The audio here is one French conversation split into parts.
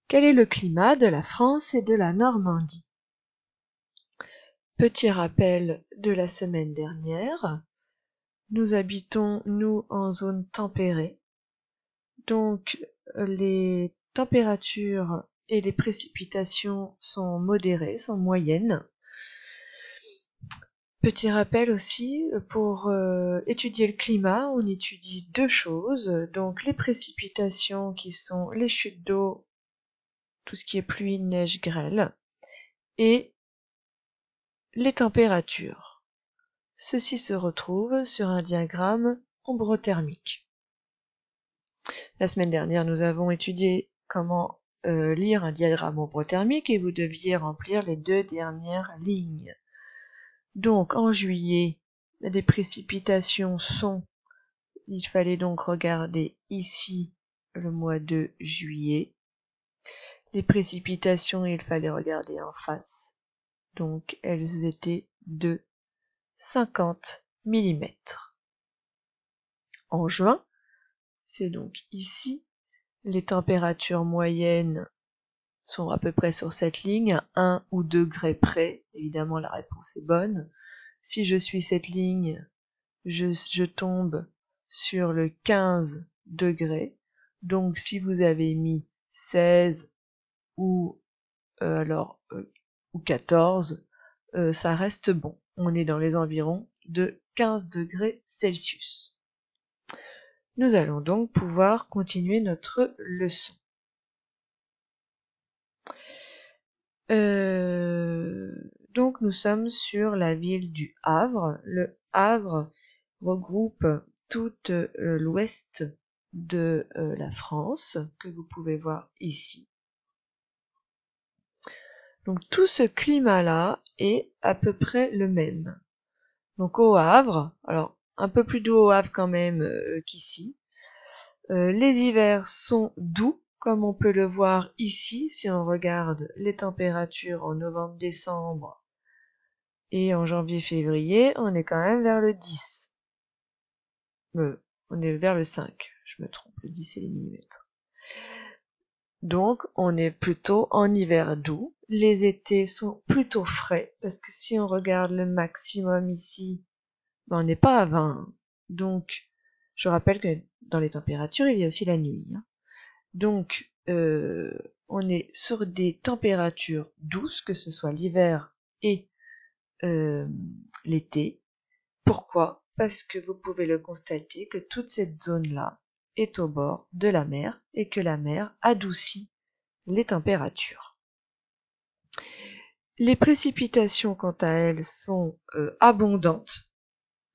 Quel est le climat de la France et de la Normandie? Petit rappel de la semaine dernière, nous habitons, nous, en zone tempérée. Donc, les températures et les précipitations sont modérées, sont moyennes. Petit rappel aussi, pour étudier le climat, on étudie deux choses. Donc, les précipitations qui sont les chutes d'eau, tout ce qui est pluie, neige, grêle, et les températures. Ceci se retrouve sur un diagramme ombrothermique. La semaine dernière, nous avons étudié comment lire un diagramme ombrothermique et vous deviez remplir les deux dernières lignes. Donc, en juillet, les précipitations sont, il fallait donc regarder ici le mois de juillet. Les précipitations, il fallait regarder en face. Donc, elles étaient de 50 mm. En juin, c'est donc ici, les températures moyennes sont à peu près sur cette ligne, à 1 ou 2 degrés près. Évidemment, la réponse est bonne. Si je suis cette ligne, je tombe sur le 15 degrés. Donc, si vous avez mis 16 ou ou 14, ça reste bon. On est dans les environs de 15 degrés Celsius. Nous allons donc pouvoir continuer notre leçon. Donc nous sommes sur la ville du Havre. Le Havre regroupe tout l'ouest de la France, que vous pouvez voir ici. Donc tout ce climat-là est à peu près le même. Donc au Havre, alors un peu plus doux au Havre quand même qu'ici. Les hivers sont doux, comme on peut le voir ici, si on regarde les températures en novembre-décembre et en janvier-février, on est quand même vers le 10. On est vers le 5, je me trompe, le 10 c'est les millimètres. Donc on est plutôt en hiver doux. Les étés sont plutôt frais, parce que si on regarde le maximum ici, on n'est pas à 20. Donc je rappelle que dans les températures, il y a aussi la nuit. Donc, on est sur des températures douces, que ce soit l'hiver et l'été. Pourquoi? Parce que vous pouvez le constater que toute cette zone-là est au bord de la mer et que la mer adoucit les températures. Les précipitations, quant à elles, sont abondantes,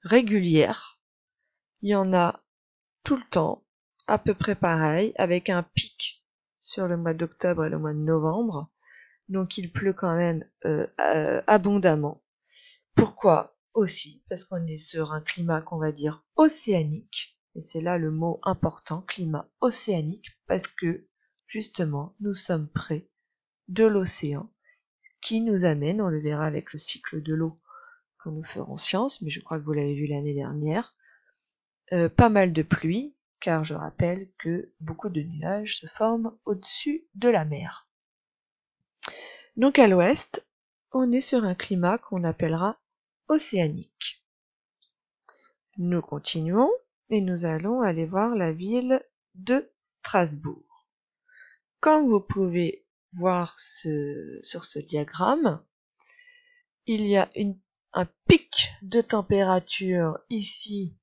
régulières. Il y en a tout le temps, à peu près pareil, avec un pic sur le mois d'octobre et le mois de novembre. Donc il pleut quand même abondamment. Pourquoi? Aussi parce qu'on est sur un climat qu'on va dire océanique, et c'est là le mot important, climat océanique, parce que justement nous sommes près de l'océan qui nous amène, on le verra avec le cycle de l'eau quand nous ferons sciences, mais je crois que vous l'avez vu l'année dernière, pas mal de pluie, car je rappelle que beaucoup de nuages se forment au-dessus de la mer. Donc à l'ouest, on est sur un climat qu'on appellera océanique. Nous continuons et nous allons aller voir la ville de Strasbourg. Comme vous pouvez voir sur ce diagramme, il y a un pic de température ici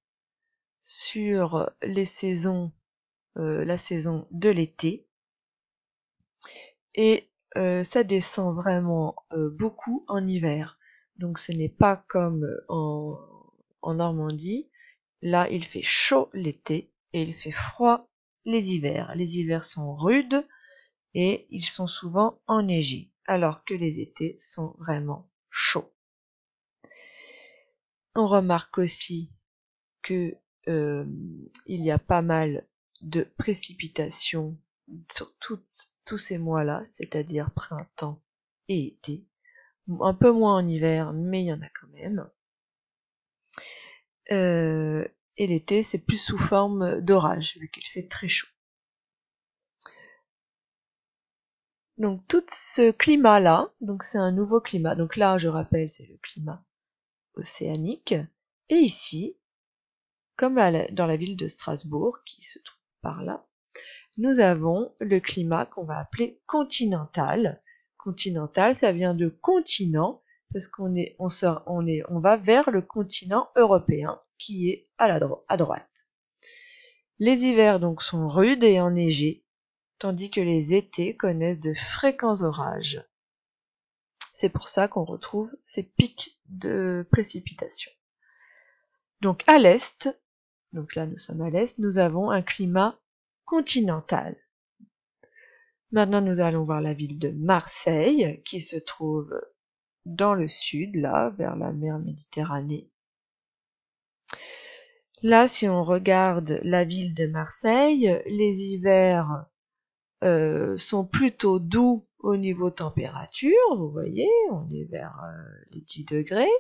sur les saisons, la saison de l'été, et ça descend vraiment beaucoup en hiver. Donc ce n'est pas comme en Normandie. Là, il fait chaud l'été et il fait froid les hivers. Les hivers sont rudes et ils sont souvent enneigés, alors que les étés sont vraiment chauds. On remarque aussi que il y a pas mal de précipitations sur tous ces mois-là, c'est-à-dire printemps et été. Un peu moins en hiver, mais il y en a quand même. Et l'été, c'est plus sous forme d'orage, vu qu'il fait très chaud. Donc tout ce climat-là, donc c'est un nouveau climat. Donc là, je rappelle, c'est le climat océanique. Et ici, comme dans la ville de Strasbourg, qui se trouve par là, nous avons le climat qu'on va appeler continental. Continental, ça vient de continent, parce qu'on va vers le continent européen, qui est à droite. Les hivers donc sont rudes et enneigés, tandis que les étés connaissent de fréquents orages. C'est pour ça qu'on retrouve ces pics de précipitations. Donc à l'est, donc là nous sommes à l'est, nous avons un climat continental. Maintenant nous allons voir la ville de Marseille, qui se trouve dans le sud, là, vers la mer Méditerranée. Là, si on regarde la ville de Marseille, les hivers sont plutôt doux au niveau température, vous voyez, on est vers les 10 degrés,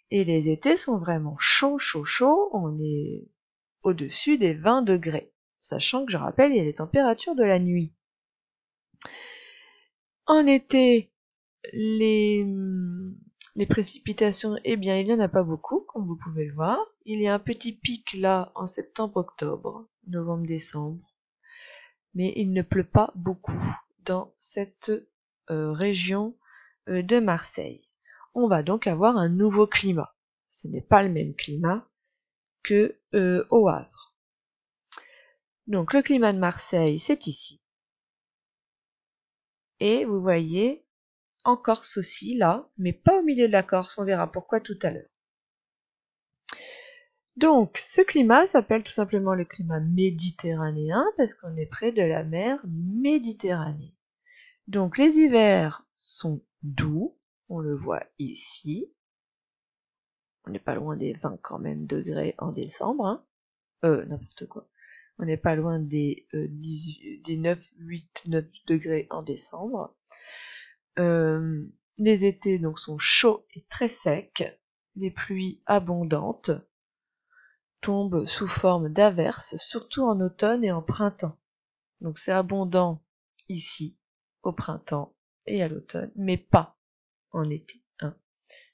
et les étés sont vraiment chauds, on est au-dessus des 20 degrés, sachant que, je rappelle, il y a les températures de la nuit. En été, les précipitations, eh bien, il n'y en a pas beaucoup, comme vous pouvez le voir. Il y a un petit pic là en septembre-octobre, novembre-décembre, mais il ne pleut pas beaucoup dans cette région de Marseille. On va donc avoir un nouveau climat. Ce n'est pas le même climat que au Havre. Donc le climat de Marseille, c'est ici. Et vous voyez, en Corse aussi, là, mais pas au milieu de la Corse, on verra pourquoi tout à l'heure. Donc, ce climat s'appelle tout simplement le climat méditerranéen, parce qu'on est près de la mer Méditerranée. Donc, les hivers sont doux, on le voit ici. On n'est pas loin des 20 quand même degrés en décembre, hein. N'importe quoi. On n'est pas loin des 9, 8, 9 degrés en décembre. Les étés donc sont chauds et très secs. Les pluies abondantes tombent sous forme d'averses, surtout en automne et en printemps. Donc c'est abondant ici, au printemps et à l'automne, mais pas en été, hein.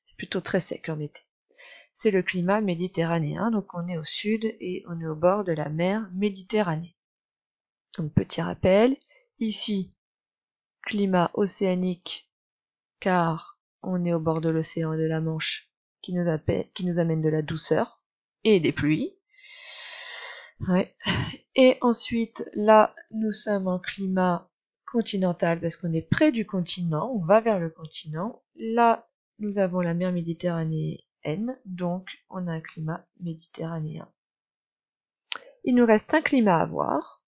C'est plutôt très sec en été. C'est le climat méditerranéen, donc on est au sud et on est au bord de la mer Méditerranée. Donc petit rappel, ici, climat océanique, car on est au bord de l'océan et de la Manche, qui nous amène de la douceur et des pluies. Ouais. Et ensuite, là, nous sommes en climat continental parce qu'on est près du continent, on va vers le continent. Là, nous avons la mer Méditerranéenne, donc on a un climat méditerranéen. Il nous reste un climat à voir.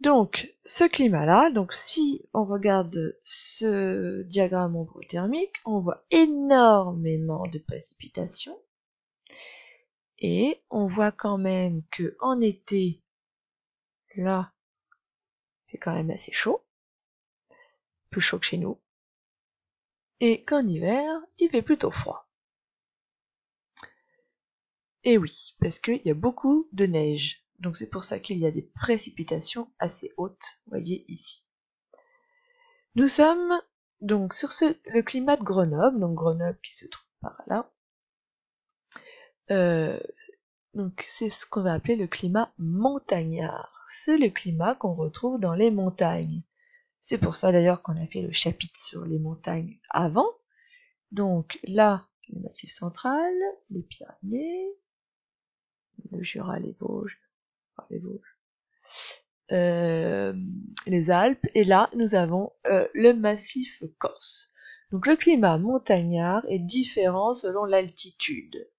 Donc, ce climat-là, donc si on regarde ce diagramme ombrothermique, on voit énormément de précipitations. Et on voit quand même que en été, là, il fait quand même assez chaud, plus chaud que chez nous, et qu'en hiver, il fait plutôt froid. Et oui, parce qu'il y a beaucoup de neige, donc c'est pour ça qu'il y a des précipitations assez hautes, vous voyez ici. Nous sommes donc sur le climat de Grenoble, donc Grenoble qui se trouve par là. Donc c'est ce qu'on va appeler le climat montagnard. C'est le climat qu'on retrouve dans les montagnes. C'est pour ça d'ailleurs qu'on a fait le chapitre sur les montagnes avant. Donc là, le Massif central, les Pyrénées, le Jura, les Vosges, les Alpes, et là nous avons le Massif corse. Donc le climat montagnard est différent selon l'altitude.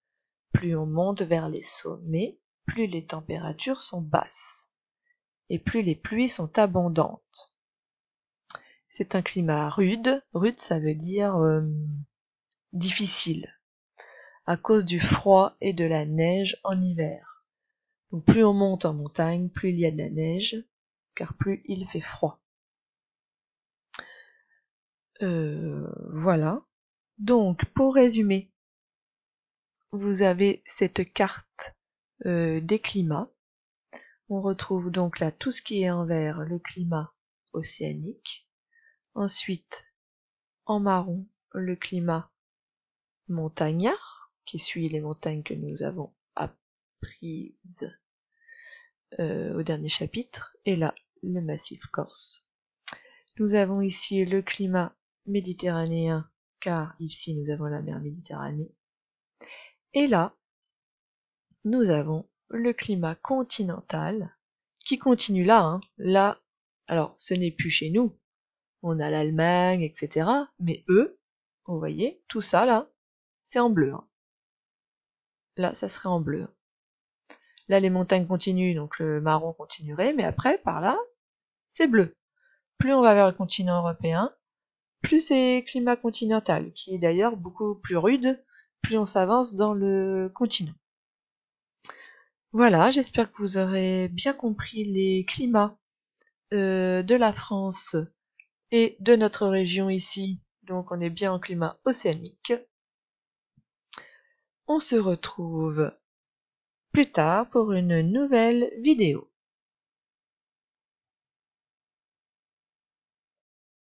Plus on monte vers les sommets, plus les températures sont basses et plus les pluies sont abondantes. C'est un climat rude. Rude, ça veut dire difficile, à cause du froid et de la neige en hiver. Donc plus on monte en montagne, plus il y a de la neige, car plus il fait froid. Voilà. Donc, pour résumer, vous avez cette carte des climats. On retrouve donc là tout ce qui est en vert, le climat océanique. Ensuite, en marron, le climat montagnard, qui suit les montagnes que nous avons apprises au dernier chapitre. Et là, le massif corse. Nous avons ici le climat méditerranéen, car ici nous avons la mer Méditerranée. Et là, nous avons le climat continental, qui continue là, hein. Là, alors ce n'est plus chez nous, on a l'Allemagne, etc. Mais eux, vous voyez, tout ça là, c'est en bleu, hein. Là, ça serait en bleu, hein. Là, les montagnes continuent, donc le marron continuerait, mais après, par là, c'est bleu. Plus on va vers le continent européen, plus c'est climat continental, qui est d'ailleurs beaucoup plus rude, plus on s'avance dans le continent. Voilà, j'espère que vous aurez bien compris les climats de la France et de notre région ici. Donc on est bien en climat océanique. On se retrouve plus tard pour une nouvelle vidéo.